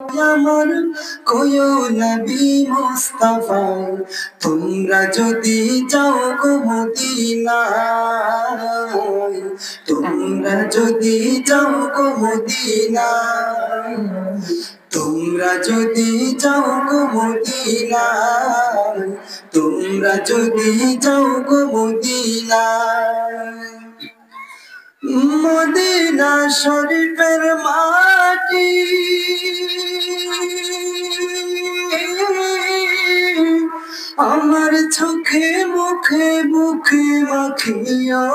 আমার কোয়ো নবী মুস্তাফায় তোমরা যদি যাও গো মদিনায় তোমরা যদি যাও গো মদিনায় তোমরা যদি যাও গো মদিনায় তোমরা যদি যাও গো মদিনায় মদিনা শরীফের মাটি আমার চোখে মুখে বুকে মাখিও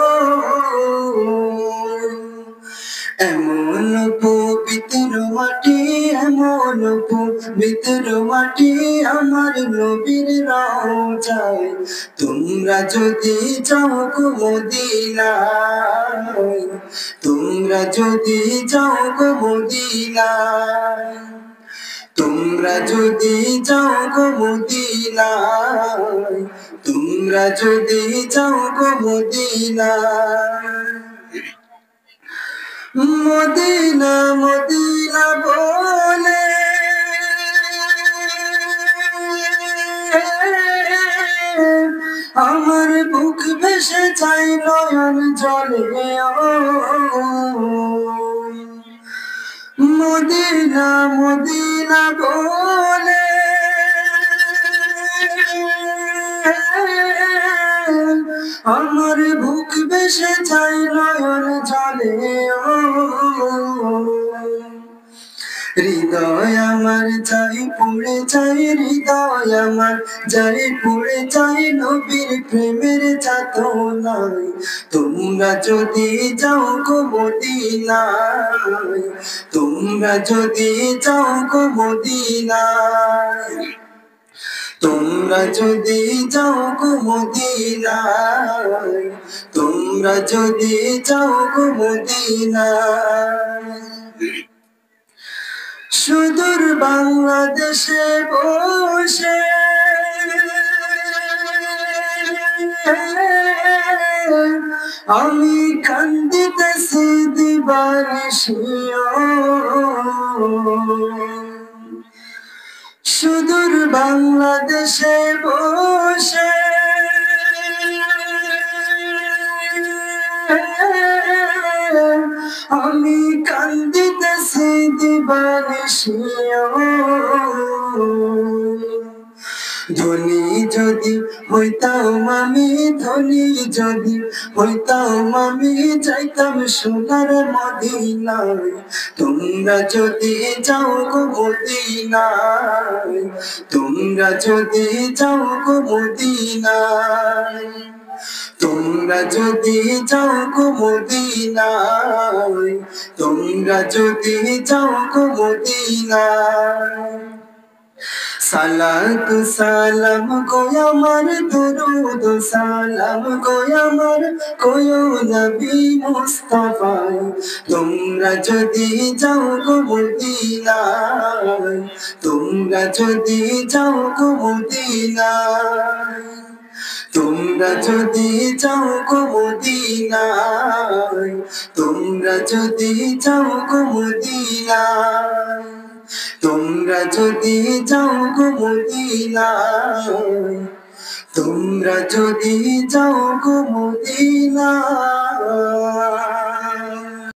এমন পবিত্র মাটি এমন পবিত্র মাটি আমার নবীর রওজায় তোমরা যদি যাও গো মদিনায় তোমরা যদি যাও গো মদিনায় তোমরা যদি যাও গো মদিনায় তোমরা যদি যাও গো মদিনায় মদিনা মদিনা বলে আমার বুক ভেসে যায় নয়ন জলে মদিনা মদিনা বলে আমার বুক ভেসে যায় নয়ন জলে হৃদয় আমার যাই পড়ে যাই হৃদয় আমার যাই পড়ে যাই নবীর প্রেমের যাতনায় তোমরা যদি যাও গো মদিনায় তোমরা যদি যাও গো মদিনায় তোমরা যদি যাও গো মদিনায় তোমরা যদি যাও গো মদিনায় সুদূর বাংলাদেশে বসে আমি কান্দিতেছি দিবানিশিও সুদূর বাংলাদেশে বসে আমি কান্দিতেছি দিবানিশিও ধনী যদি হইতাম আমি ধনী যদি হইতাম আমি যাইতাম সোনার মদিনায় তোমরা যদি যাও গো মদিনায় তোমরা যদি যাও গো মদিনায় তোমরা যদি যাও গো মদিনায় তোমরা যদি যাও গো মদিনায় সালাত সালাম গো আমার দুরুদ সালাম গো আমার কোয়ো নবী মুস্তাফায় তোমরা যদি যাও গো মদিনায় তোমরা যদি যাও গো মদিনায় তোমরা যদি যাও গো মদিনায় তোমরা যদি যাও গো মদিনায় তোমরা যদি যাও গো মদিনায় তোমরা যদি যাও গো মদিনায়